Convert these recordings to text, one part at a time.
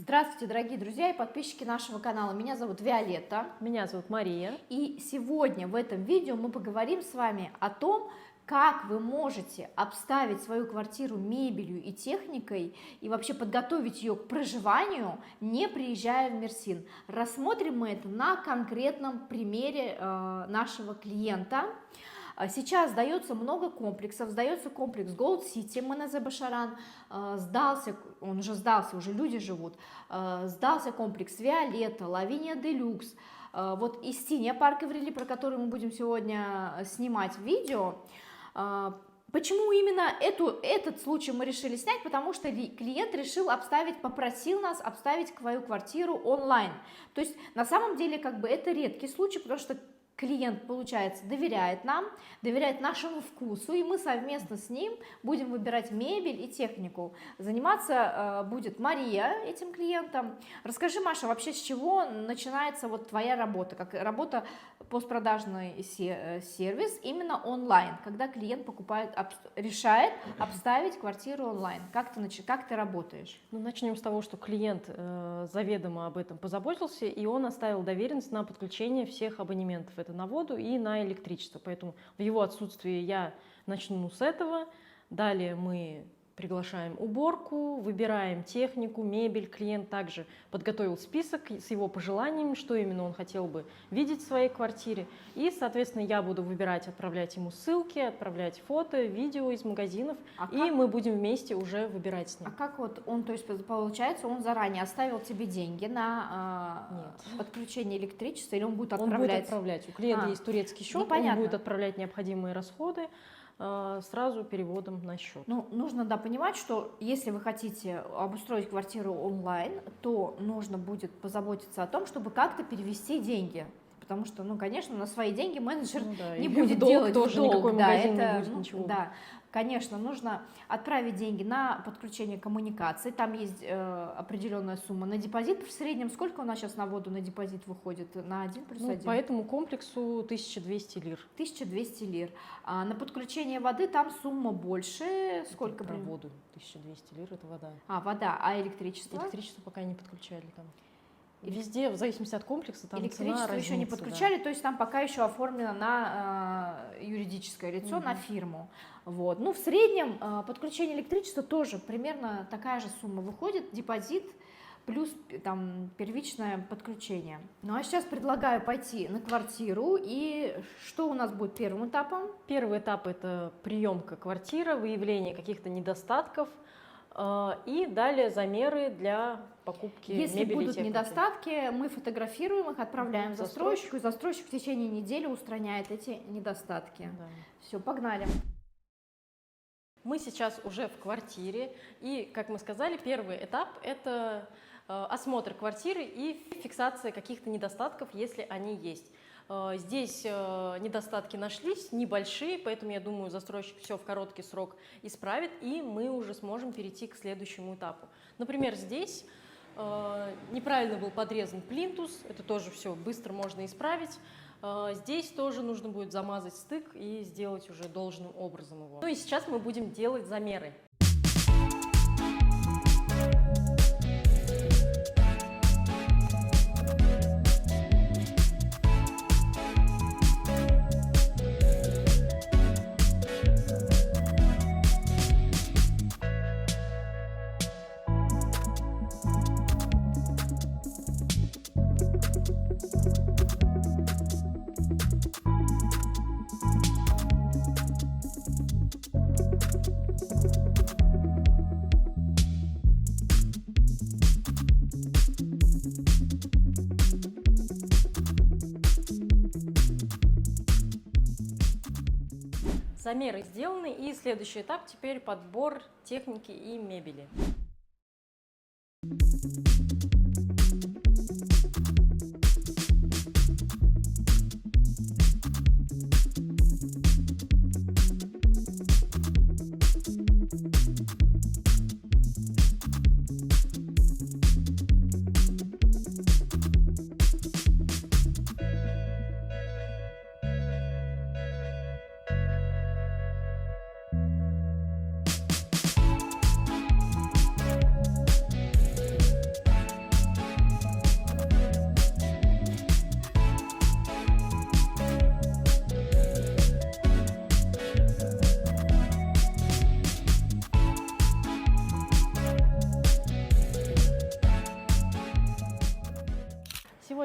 Здравствуйте, дорогие друзья и подписчики нашего канала. Меня зовут Виолетта. Меня зовут Мария. И сегодня в этом видео мы поговорим с вами о том, как вы можете обставить свою квартиру мебелью и техникой и вообще подготовить ее к проживанию, не приезжая в Мерсин. Рассмотрим мы это на конкретном примере нашего клиента. Сейчас сдается много комплексов, сдается комплекс Gold City, Менезе Башаран, сдался, он уже сдался, уже люди живут, сдался комплекс Виолетта, Лавиния Делюкс, вот Истиния Парк Эврели, про который мы будем сегодня снимать видео. Почему именно этот случай мы решили снять? Потому что клиент решил попросил нас обставить свою квартиру онлайн. То есть на самом деле это редкий случай, потому что клиент, получается, доверяет нам, доверяет нашему вкусу, и мы совместно с ним будем выбирать мебель и технику. Заниматься будет Мария этим клиентом. Расскажи, Маша, вообще с чего начинается вот твоя работа, как работа постпродажный сервис именно онлайн, когда клиент решает обставить квартиру онлайн. Как ты работаешь? Ну, начнем с того, что клиент заведомо об этом позаботился, и он оставил доверенность на подключение всех абонементов. Это на воду и на электричество. Поэтому в его отсутствии я начну с этого. Далее мы приглашаем уборку, выбираем технику, мебель. Клиент также подготовил список с его пожеланиями, что именно он хотел бы видеть в своей квартире. И, соответственно, я буду выбирать, отправлять ему ссылки, отправлять фото, видео из магазинов. Мы будем вместе уже выбирать с ним. А как вот он, то есть получается, он заранее оставил тебе деньги на подключение электричества, или он будет отправлять? Он будет отправлять. У клиента есть турецкий счет, он будет отправлять необходимые расходы сразу переводом на счет. Ну, нужно, понимать, что если вы хотите обустроить квартиру онлайн, то нужно будет позаботиться о том, чтобы как-то перевести деньги. Потому что, конечно, на свои деньги менеджер не будет делать тоже в долг. Никакой магазин не будет ничего. Да, конечно, нужно отправить деньги на подключение коммуникаций. Там есть определенная сумма на депозит. В среднем сколько у нас сейчас на воду на депозит выходит? На 1+1? По этому комплексу 1200 лир. 1200 лир. А на подключение воды там сумма больше. Сколько? Про воду 1200 лир, это вода. Вода, а электричество? Электричество пока не подключали там. Везде, в зависимости от комплекса, там электричество цена еще не подключали, то есть там пока еще оформлено на юридическое лицо, на фирму. Вот. В среднем подключение электричества тоже примерно такая же сумма выходит, депозит плюс первичное подключение. А сейчас предлагаю пойти на квартиру, и что у нас будет первым этапом? Первый этап – это приемка квартиры, выявление каких-то недостатков, и далее замеры для покупки мебели и техники. Если будут недостатки, мы фотографируем их, отправляем застройщику, и застройщик в течение недели устраняет эти недостатки. Да. Все, погнали. Мы сейчас уже в квартире, и, как мы сказали, первый этап – это осмотр квартиры и фиксация каких-то недостатков, если они есть. Здесь недостатки нашлись, небольшие, поэтому, я думаю, застройщик все в короткий срок исправит, и мы уже сможем перейти к следующему этапу. Например, здесь неправильно был подрезан плинтус, это тоже все быстро можно исправить. Здесь тоже нужно будет замазать стык и сделать уже должным образом его. И сейчас мы будем делать замеры. Замеры сделаны, и следующий этап теперь подбор техники и мебели.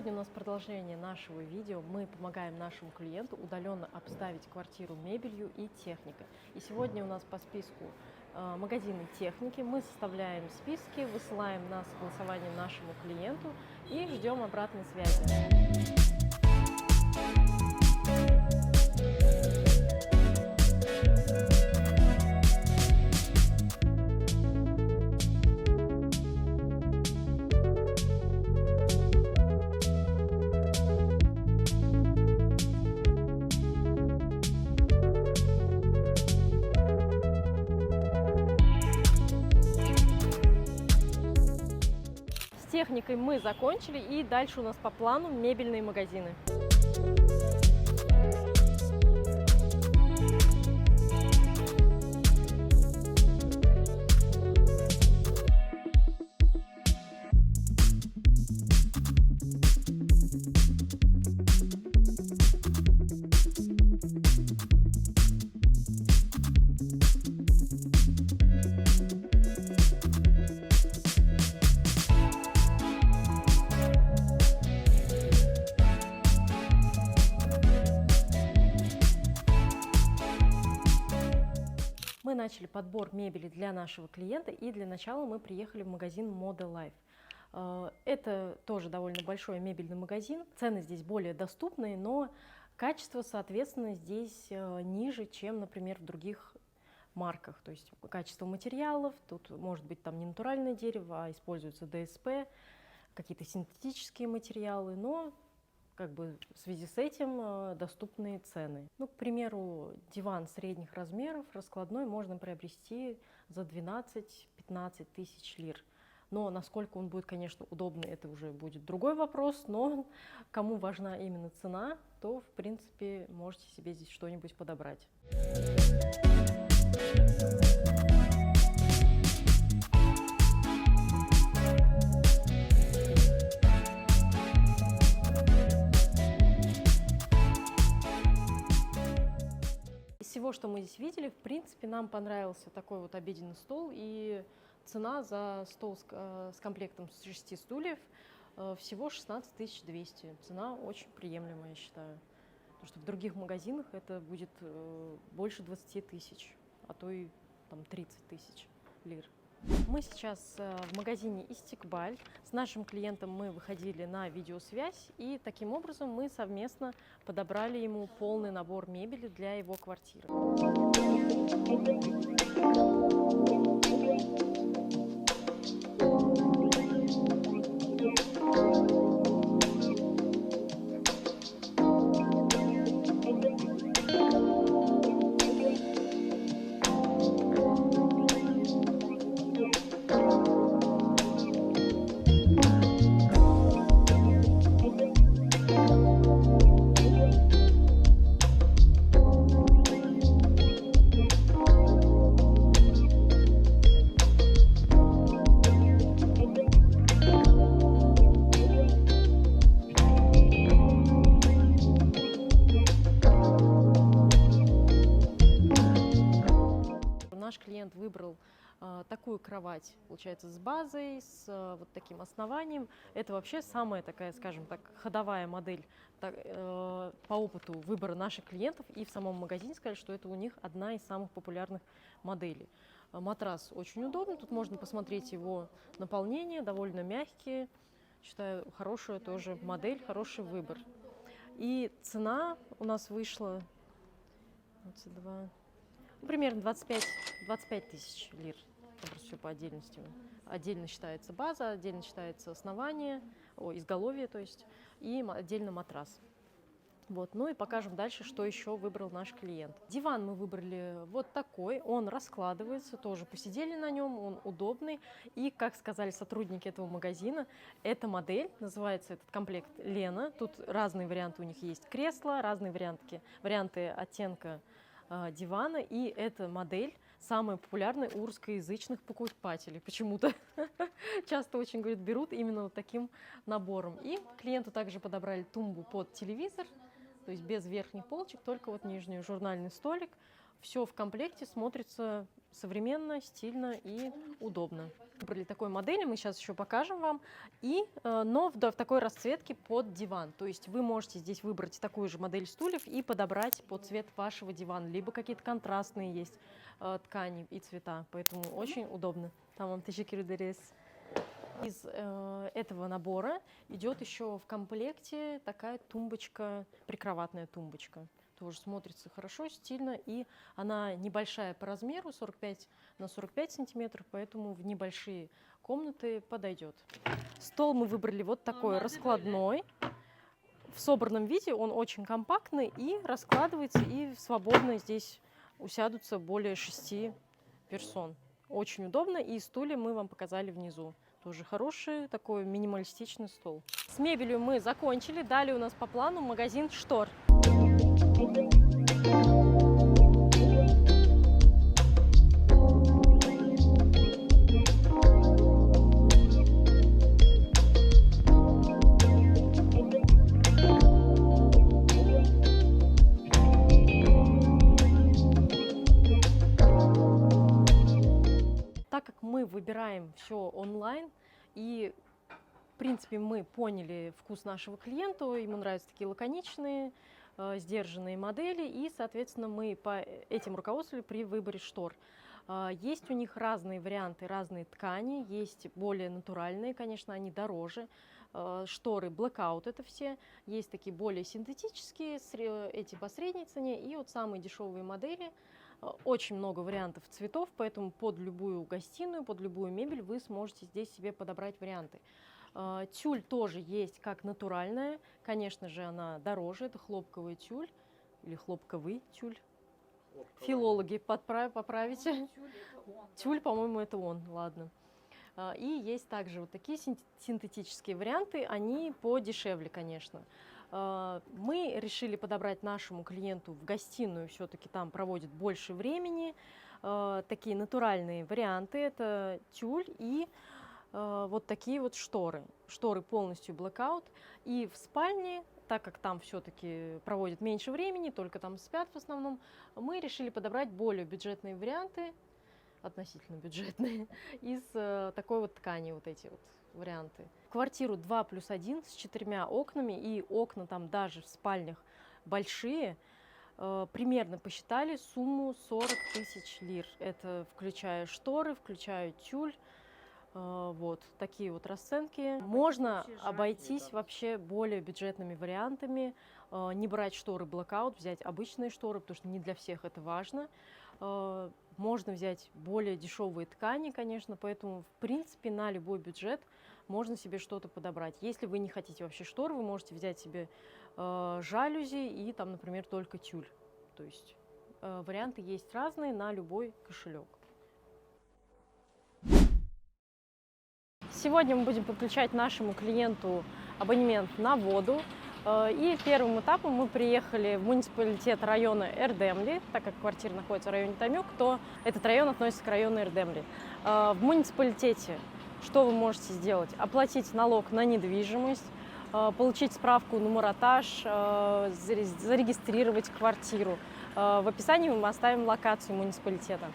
Сегодня у нас продолжение нашего видео. Мы помогаем нашему клиенту удаленно обставить квартиру мебелью и техникой. И сегодня у нас по списку магазины техники. Мы составляем списки, высылаем на согласование нашему клиенту и ждем обратной связи. С техникой мы закончили, и дальше у нас по плану мебельные магазины. Мы начали подбор мебели для нашего клиента, и для начала мы приехали в магазин Moda Life. Это тоже довольно большой мебельный магазин, цены здесь более доступные, но качество, соответственно, здесь ниже, чем, например, в других марках. То есть качество материалов, тут может быть там не натуральное дерево, а используется ДСП, какие-то синтетические материалы, но как бы в связи с этим доступные цены. Ну, к примеру, диван средних размеров раскладной можно приобрести за 12-15 тысяч лир. Но насколько он будет, конечно, удобный, это уже будет другой вопрос, но кому важна именно цена, то, в принципе, можете себе здесь что-нибудь подобрать. Из всего, что мы здесь видели, в принципе, нам понравился такой вот обеденный стол, и цена за стол с комплектом 6 стульев всего 16 200. Цена очень приемлемая, я считаю. Потому что в других магазинах это будет больше 20 тысяч, а то и там 30 тысяч лир. Мы сейчас в магазине Истикбаль. С нашим клиентом мы выходили на видеосвязь, и таким образом мы совместно подобрали ему полный набор мебели для его квартиры. Наш клиент выбрал такую кровать, получается, с базой, с вот таким основанием. Это вообще самая такая, скажем так, ходовая модель по опыту выбора наших клиентов. И в самом магазине сказали, что это у них одна из самых популярных моделей. Матрас очень удобный, тут можно посмотреть его наполнение, довольно мягкие. Считаю, хорошая тоже модель, хороший выбор. И цена у нас вышла 22, примерно 25 тысяч лир. Просто все по отдельности. Отдельно считается база, отдельно считается основание, изголовье, то есть, и отдельно матрас. Вот. Ну и покажем дальше, что еще выбрал наш клиент. Диван мы выбрали вот такой, он раскладывается, тоже посидели на нем, он удобный. И, как сказали сотрудники этого магазина, эта модель, называется этот комплект Лена. Тут разные варианты у них есть кресла, разные варианты оттенка дивана, и эта модель самая популярная у русскоязычных покупателей. Почему-то часто очень, говорят, берут именно вот таким набором. И клиенту также подобрали тумбу под телевизор, то есть без верхних полочек, только вот нижний журнальный столик. Все в комплекте, смотрится современно, стильно и удобно. Выбрали такой модели, мы сейчас еще покажем вам, но в такой расцветке под диван. То есть вы можете здесь выбрать такую же модель стульев и подобрать под цвет вашего дивана, либо какие-то контрастные есть ткани и цвета, поэтому очень удобно. Там вам тежекирдерес. Из этого набора идет еще в комплекте такая тумбочка, прикроватная тумбочка. Тоже смотрится хорошо, стильно, и она небольшая по размеру, 45 на 45 сантиметров, поэтому в небольшие комнаты подойдет. Стол мы выбрали вот такой раскладной. В собранном виде он очень компактный и раскладывается, и свободно здесь усядутся более 6 персон. Очень удобно, и стулья мы вам показали внизу. Тоже хороший такой минималистичный стол. С мебелью мы закончили. Далее у нас по плану магазин штор. Так как мы выбираем все онлайн, и в принципе мы поняли вкус нашего клиента, ему нравятся такие лаконичные, сдержанные модели, и, соответственно, мы по этим руководствовали при выборе штор. Есть у них разные варианты, разные ткани, есть более натуральные, конечно, они дороже. Шторы Blackout это все, есть такие более синтетические, эти по средней цене, и вот самые дешевые модели. Очень много вариантов цветов, поэтому под любую гостиную, под любую мебель вы сможете здесь себе подобрать варианты. Тюль тоже есть как натуральная, конечно же, она дороже, это хлопковый тюль или хлопковый тюль. Филологи, поправите. Тюль, по-моему, это он, ладно. И есть также вот такие синтетические варианты, они подешевле, конечно. Мы решили подобрать нашему клиенту в гостиную, все-таки там проводит больше времени. Такие натуральные варианты, это тюль и вот такие вот шторы. Шторы полностью blackout. И в спальне, так как там все-таки проводят меньше времени, только там спят в основном, мы решили подобрать более бюджетные варианты, относительно бюджетные, из такой вот ткани, вот эти вот варианты. Квартиру 2+1 с 4 окнами, и окна там даже в спальнях большие. Примерно посчитали сумму 40 тысяч лир. Это включая шторы, включая тюль. Вот такие вот расценки. Можно обойтись вообще более бюджетными вариантами, не брать шторы Blackout, взять обычные шторы, потому что не для всех это важно. Можно взять более дешевые ткани, конечно, поэтому, в принципе, на любой бюджет можно себе что-то подобрать. Если вы не хотите вообще штор, вы можете взять себе жалюзи и там, например, только тюль. То есть варианты есть разные на любой кошелек. Сегодня мы будем подключать нашему клиенту абонемент на воду. И первым этапом мы приехали в муниципалитет района Эрдемли, так как квартира находится в районе Тамюк, то этот район относится к району Эрдемли. В муниципалитете что вы можете сделать? Оплатить налог на недвижимость, получить справку нумератаж, зарегистрировать квартиру. В описании мы оставим локацию муниципалитета.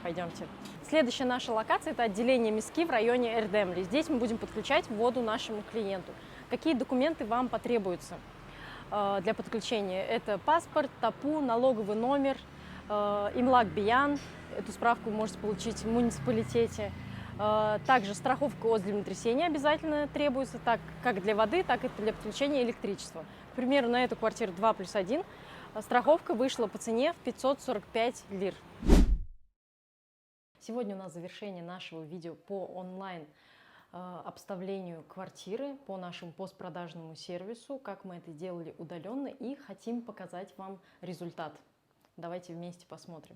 Пойдемте. Следующая наша локация – это отделение Миски в районе Эрдемли. Здесь мы будем подключать воду нашему клиенту. Какие документы вам потребуются для подключения? Это паспорт, ТАПУ, налоговый номер, имлак биян. Эту справку вы можете получить в муниципалитете. Также страховка от землетрясения обязательно требуется, так как для воды, так и для подключения электричества. К примеру, на эту квартиру 2+1 страховка вышла по цене в 545 лир. Сегодня у нас завершение нашего видео по онлайн обставлению квартиры, по нашему постпродажному сервису, как мы это делали удаленно, и хотим показать вам результат. Давайте вместе посмотрим.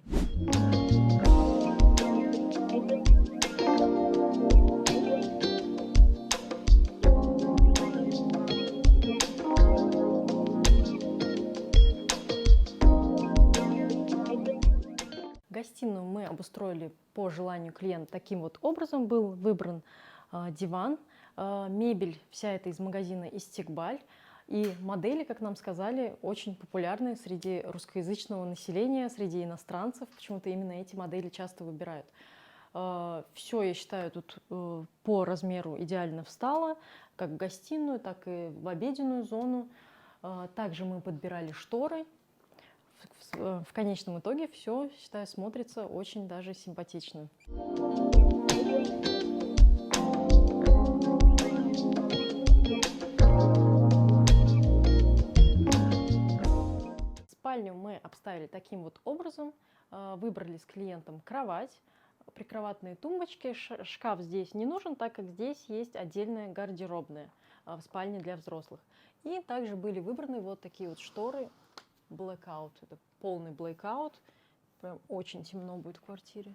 Гостиную мы обустроили по желанию клиента таким вот образом. Был выбран диван, мебель вся эта из магазина Истикбаль. И модели, как нам сказали, очень популярны среди русскоязычного населения, среди иностранцев. Почему-то именно эти модели часто выбирают. Все, я считаю, тут по размеру идеально встало, как в гостиную, так и в обеденную зону. Также мы подбирали шторы. В конечном итоге все, считаю, смотрится очень даже симпатично. Спальню мы обставили таким вот образом. Выбрали с клиентом кровать, прикроватные тумбочки. Шкаф здесь не нужен, так как здесь есть отдельная гардеробная в спальне для взрослых. И также были выбраны вот такие вот шторы blackout. Это полный blackout. Прям очень темно будет в квартире.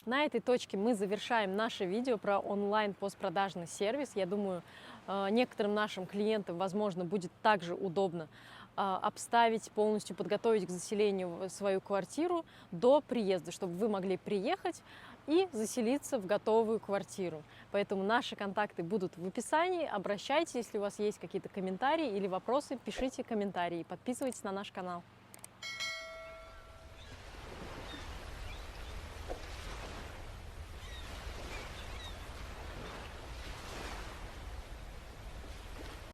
На этой точке мы завершаем наше видео про онлайн-постпродажный сервис. Я думаю, некоторым нашим клиентам, возможно, будет также удобно обставить, полностью подготовить к заселению свою квартиру до приезда, чтобы вы могли приехать и заселиться в готовую квартиру. Поэтому наши контакты будут в описании. Обращайтесь, если у вас есть какие-то комментарии или вопросы, пишите комментарии, подписывайтесь на наш канал.